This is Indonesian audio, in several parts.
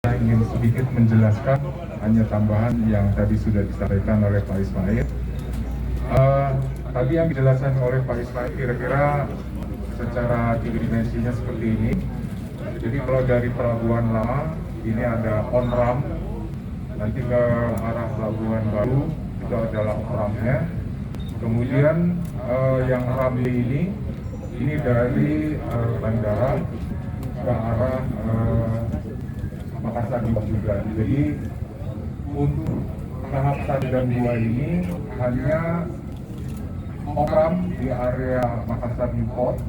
Saya ingin sedikit menjelaskan hanya tambahan yang tadi sudah disampaikan oleh Pak Ismail. Tadi yang dijelaskan oleh Pak Ismail kira-kira secara dimensinya seperti ini. Jadi kalau dari Pelabuhan Lama ini ada on ramp, nanti ke arah Pelabuhan Baru itu adalah off rampnya. Kemudian yang ramai ini dari bandara ke arah Makassar juga. Jadi untuk tahap 1 dan 2 ini hanya on-ramp di area Makassar Newport.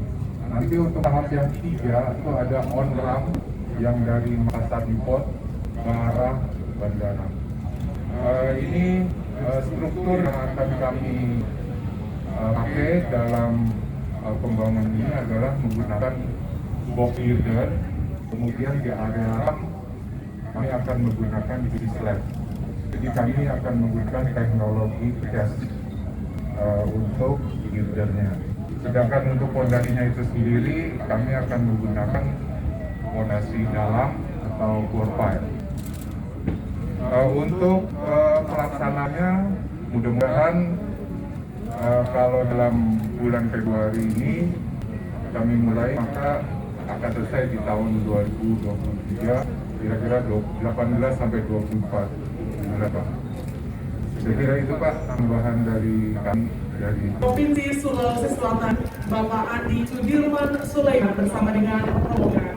Nanti untuk tahap yang 3 itu ada on-ramp yang dari Makassar Newport ke arah bandara. Ini struktur yang akan kami pakai dalam pembangunan ini adalah menggunakan box girder. Kemudian di area ramp kami akan menggunakan bridge slab. Jadi kami akan menggunakan teknologi gas untuk girdernya. Sedangkan untuk pondasinya itu sendiri kami akan menggunakan pondasi dalam atau bore pipe. Untuk pelaksananya mudah-mudahan kalau dalam bulan Februari ini kami mulai, maka akan selesai di tahun 2023, kira-kira 18 sampai 24 bulan, Pak. Saya kira itu, Pak, tambahan dari kami dari Provinsi Sulawesi Selatan, Bapak Andi Sudirman Sulaiman bersama dengan rombongan.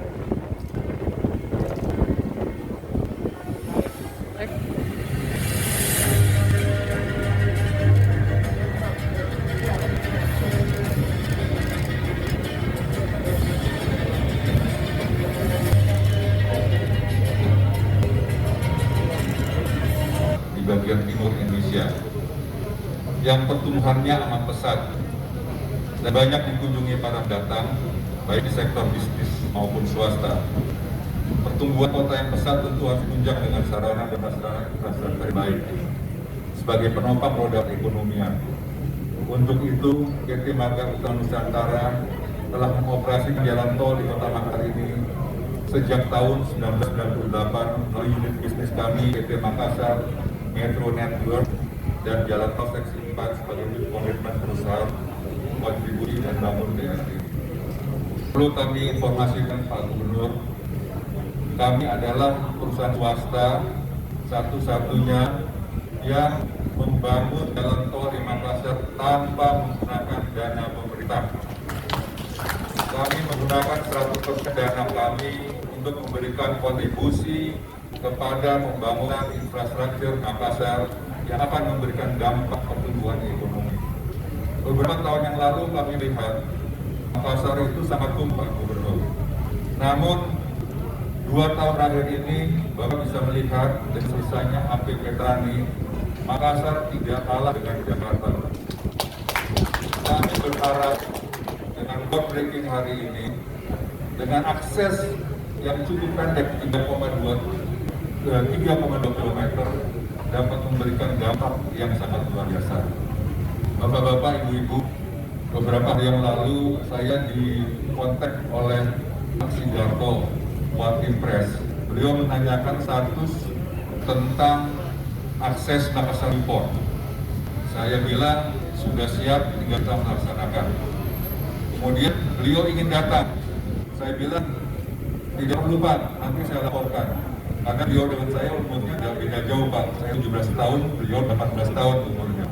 Bagian timur Indonesia yang pertumbuhannya amat pesat dan banyak dikunjungi para pendatang baik di sektor bisnis maupun swasta. Pertumbuhan kota yang pesat tentu harus ditunjang dengan sarana dan prasarana infrastruktur yang baik sebagai penopang roda perekonomian. Untuk itu, PT Marga Utama Nusantara telah mengoperasikan jalan tol di Kota Makassar ini sejak tahun 1998 melalui unit bisnis kami PT Makassar Metro Network dan Jalan Tol Seksi 4 sebagai komitmen perusahaan kontribusi dan bangun BRT. Perlu kami informasikan Pak Gubernur, kami adalah perusahaan swasta satu-satunya yang membangun jalan tol di Makassar tanpa menggunakan dana pemerintah. Kami menggunakan 100% dana kami untuk memberikan kontribusi kepada pembangunan infrastruktur Makassar yang akan memberikan dampak pertumbuhan ekonomi. Beberapa tahun yang lalu kami lihat Makassar itu sangat tumpah, Gubernur. Namun 2 tahun terakhir ini Bapak bisa melihat dari selesainya AP Petrani, Makassar tidak kalah dengan Jakarta. Kami berharap dengan groundbreaking hari ini, dengan akses yang cukup pendek 3,2 km dapat memberikan dampak yang sangat luar biasa. Bapak-bapak, ibu-ibu, beberapa hari yang lalu saya dikontak oleh Pak Sidarto, Watimpres. Beliau menanyakan status tentang akses Makassar Newport. Saya bilang sudah siap, tinggal kita melaksanakan. Kemudian beliau ingin datang. Saya bilang tidak perlu Pak, nanti saya laporkan. Karena beliau dengan saya umurnya tidak beda jauh Pak. Saya 17 tahun, beliau 18 tahun umurnya.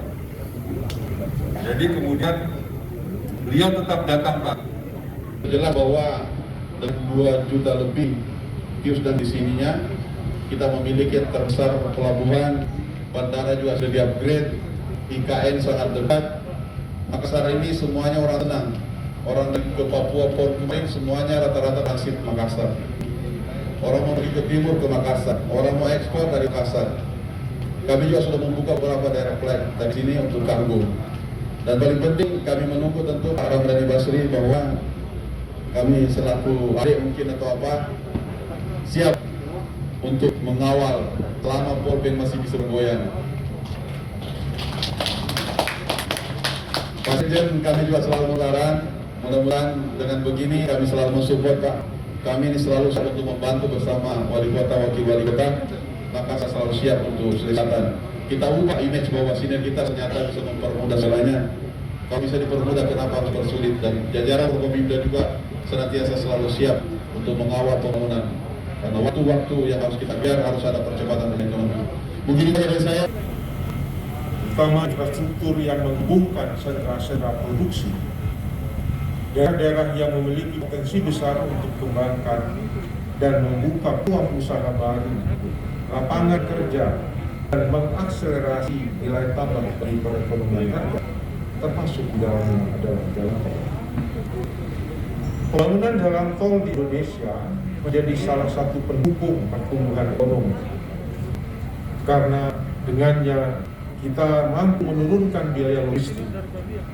Jadi kemudian beliau tetap datang Pak. Jelas bahwa dengan 2 juta lebih kios dan di sininya kita memiliki yang terbesar pelabuhan, bandara juga sudah di-upgrade, IKN sangat dekat. Makassar ini semuanya orang tenang. Orang ke Papua pun kemarin semuanya rata-rata transit Makassar. Orang mau pergi ke timur ke Makassar, orang mau ekspor dari Makassar. Kami juga sudah membuka beberapa daerah flight dari sini untuk kargo. Dan paling penting kami menunggu tentu Pak Ramdhani Basri bahwa kami selaku adik mungkin atau apa siap untuk mengawal selama Polpen masih bisa bergoyang. Pak Sekjen kami juga selalu mengarahkan, mudah-mudahan dengan begini kami selalu mensupport Pak. kami ini selalu siap untuk membantu bersama wali kota, wakil wali kota, maka saya selalu siap untuk selesaikan. Kita ubah image bahwa sinergitas ternyata bisa mempermudah segalanya. Kalau bisa dipermudah, kenapa harus bersulit? Dan jajaran Forkopimda juga senantiasa selalu siap untuk mengawal pembangunan. Karena waktu-waktu yang harus kita biar harus ada percepatan ekonomi. Begini dari saya. Utama infrastruktur yang menghubungkan sentra-sentra produksi, daerah-daerah yang memiliki potensi besar untuk kembangkan dan membuka peluang usaha baru, lapangan kerja, dan mengakselerasi nilai tambah bagi perekonomian rakyat, termasuk di dalamnya adalah jalan tol. Pembangunan jalan tol di Indonesia menjadi salah satu pendukung pertumbuhan ekonomi, karena dengannya kita mampu menurunkan biaya logistik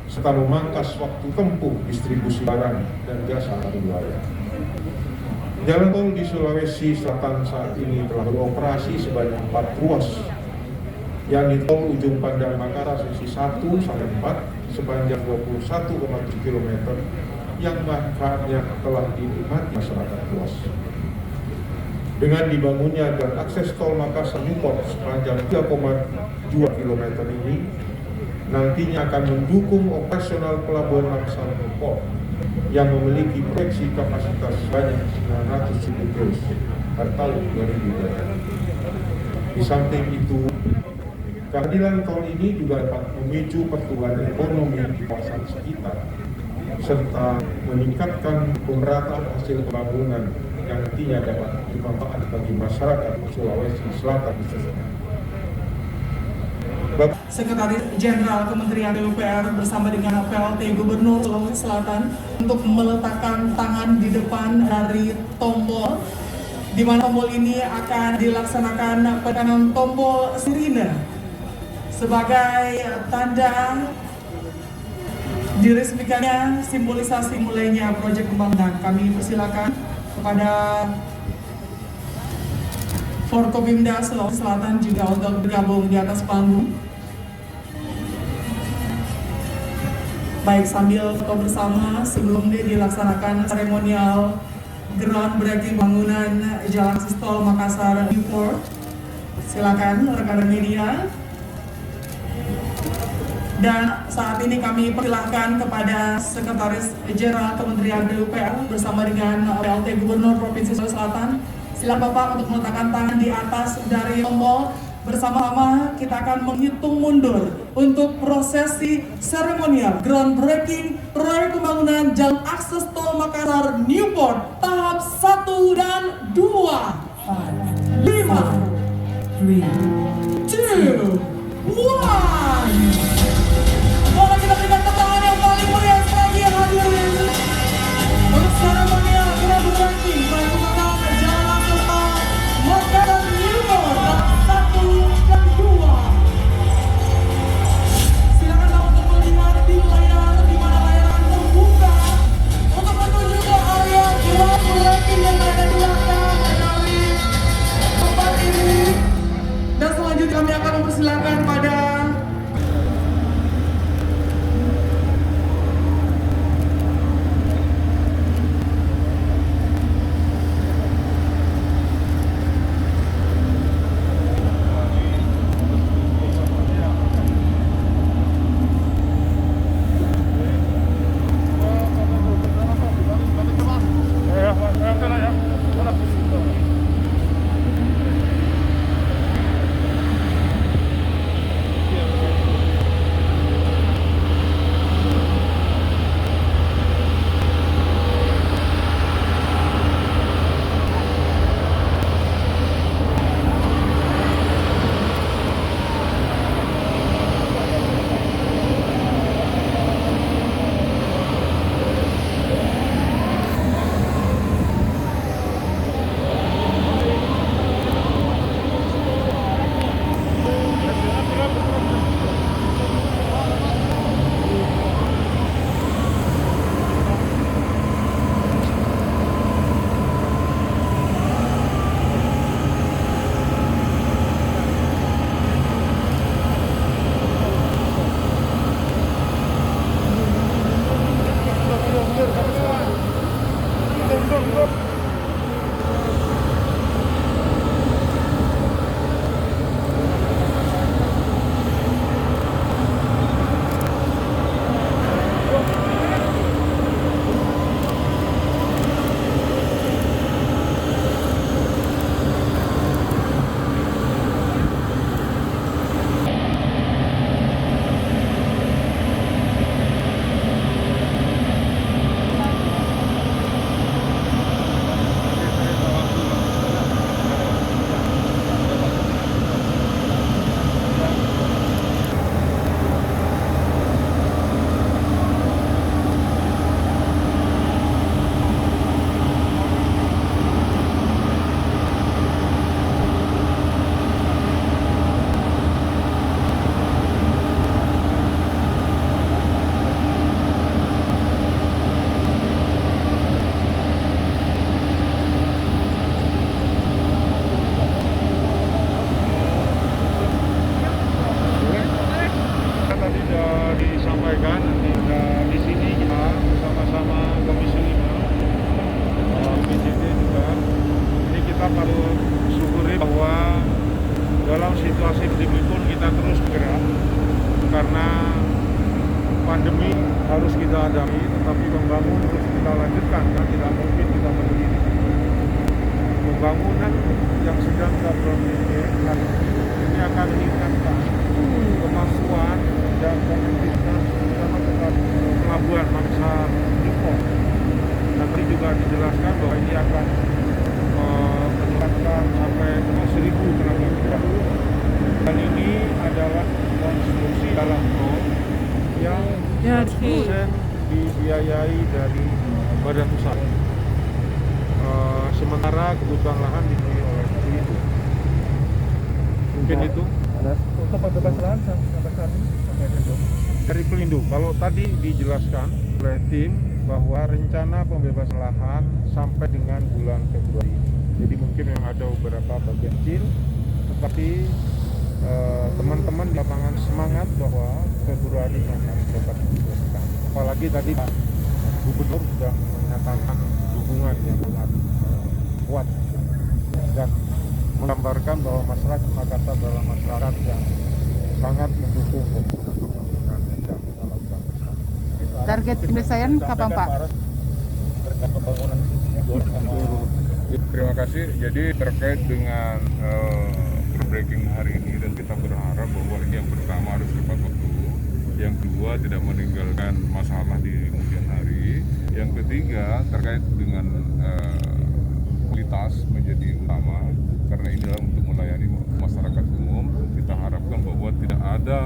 serta memangkas waktu tempuh distribusi barang dan jasa antar wilayah. Jalan tol di Sulawesi Selatan saat ini telah beroperasi sebanyak 4 ruas, yakni tol ujung Pandang Makassar sisi 1 sampai 4 sepanjang 21,7 km yang manfaatnya telah dinikmati masyarakat luas. Dengan dibangunnya dan akses tol Makassar Newport sepanjang 3,2 km ini nantinya akan mendukung operasional pelabuhan Makassar Newport yang memiliki proyeksi kapasitas sebanyak 900.000 TEU pada tahun 2020. Di samping itu, kehadiran tol ini juga dapat memicu pertumbuhan ekonomi di kawasan sekitar serta meningkatkan pemerataan hasil pembangunan yang nantinya dapat bermanfaat bagi masyarakat Sulawesi Selatan. Sekretaris Jenderal Kementerian PUPR bersama dengan PLT Gubernur Sulawesi Selatan untuk meletakkan tangan di depan dari tombol, di mana tombol ini akan dilaksanakan penekanan tombol sirine sebagai tanda diresmikannya simbolisasi mulainya proyek pembangunan. Kami persilakan kepada Forkopimda Sulawesi Selatan juga untuk bergabung di atas panggung. Baik, sambil foto bersama sebelum dilaksanakan seremonial groundbreaking bangunan Jalan Akses Tol Makassar Newport. Silakan rekan-rekan media. Dan saat ini kami persilahkan kepada Sekretaris Jenderal Kementerian PUPR bersama dengan PLT Gubernur Provinsi Sulawesi Selatan. Silakan Bapak untuk meletakkan tangan di atas dari tombol. Bersama-sama kita akan menghitung mundur untuk prosesi seremonial groundbreaking proyek pembangunan Jalan Akses Tol Makassar Newport tahap 1 dan 2. 5, 4, 3, 2, 1. Boleh kita berikan tangan yang paling meriah sekali yang hadirin untuk seremonial groundbreaking proyek pembangunan Jalan Akses Tol Makassar Newport tahap 1 dan 2. Silakan Bapak untuk melihat di layar, di mana layar akan terbuka untuk menuju ke area groundbreaking yang berada di belakang dari tempat ini. Dan selanjutnya hadapi, tetapi membangun terus kita lanjutkan, karena tidak mungkin kita berdiri. Pembangunan yang sedang kita prioritaskan ini akan meningkatkan kemampuan dan konektivitas terutama terhadap pelabuhan Mangsa Depok. Nanti juga dijelaskan bahwa ini akan meningkatkan sampai 1.000 tenaga kerja. Dan ini adalah konstruksi dalam tol yang 100% dibiayai dari badan usaha. Sementara kebutuhan lahan dipenuhi oleh Pelindo. Mungkin itu. Untuk pembebasan lahan sampai saat ini sampai itu. Dari Pelindo, kalau tadi dijelaskan oleh tim bahwa rencana pembebasan lahan sampai dengan bulan Februari ini. Jadi mungkin yang ada beberapa bagian kecil, tetapi teman-teman di lapangan semangat bahwa Februari akan dapat diselesaikan. Apalagi tadi Pak Gubernur sudah menyatakan dukungan yang sangat kuat dan menggambarkan bahwa masyarakat Makassar adalah masyarakat yang sangat mendukung pembangunan yang sedang kita lakukan bersama. Target penyelesaian kapan Pak? Terima kasih. Jadi terkait dengan breaking hari ini dan kita berharap bahwa ini yang pertama harus tepat waktu, yang kedua tidak meninggalkan masalah di kemudian hari, yang ketiga terkait dengan kualitas menjadi utama karena ini adalah untuk melayani masyarakat umum. Kita harapkan bahwa tidak ada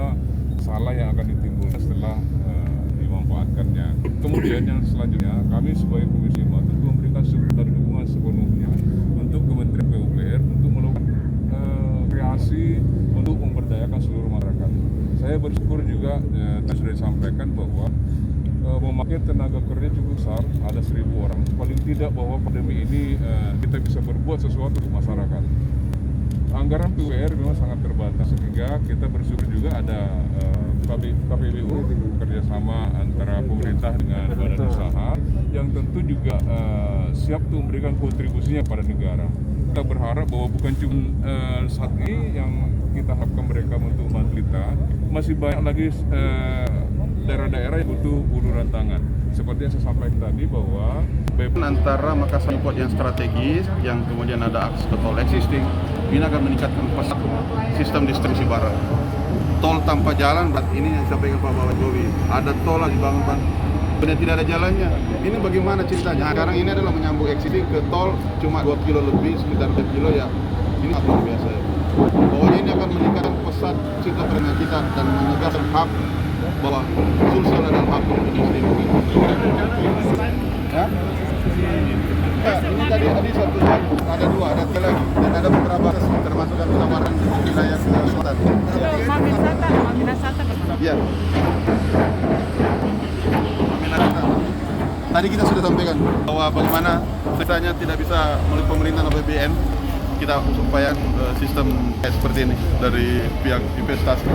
salah yang akan ditimbulkan setelah dimanfaatkannya. Kemudian yang selanjutnya kami sebagai Komisi 5 tentu memberikan dukungan sepenuhnya untuk Kementerian PUPR untuk melakukan kreasi untuk memberdayakan seluruh masyarakat. Saya bersyukur juga sudah disampaikan bahwa memakai tenaga kerja cukup besar, ada 1.000 orang. Paling tidak bahwa pandemi ini kita bisa berbuat sesuatu untuk masyarakat. Anggaran PUPR memang sangat terbatas sehingga kita bersyukur juga ada KPBU kerjasama antara pemerintah dengan badan usaha yang tentu juga siap untuk memberikan kontribusinya pada negara. Kita berharap bahwa bukan cuma saat ini yang kita harapkan mereka untuk membantu kita, masih banyak lagi daerah-daerah yang butuh uluran tangan. Seperti yang saya sampaikan tadi bahwa antara Makassar Import yang strategis, yang kemudian ada akses ke tol existing, ini akan meningkatkan pesat sistem distribusi barang. Tol tanpa jalan, ini yang disampaikan Pak Bapak Jokowi, ada tol lagi bangun benar tidak ada jalannya. Ini bagaimana ceritanya? Sekarang ini adalah menyambung existing ke tol cuma 2 kilo lebih, sekitar 2 kilo ya. Ini sangat luar biasa ya. Pokoknya ini akan meningkatkan pesat sistem perekonomian kita dan menegaskan hub bahwa Sulsel adalah hub logistik. Ya? Ya, ini tadi satu hub, ada 2, ada 3 lagi dan ada beberapa termasuk yang tawaran wilayah ke selatan. Minasata. Iya. Tadi kita sudah sampaikan bahwa bagaimana ceritanya tidak bisa melalui pemerintahan APBN kita supaya sistem seperti ini dari pihak investasi.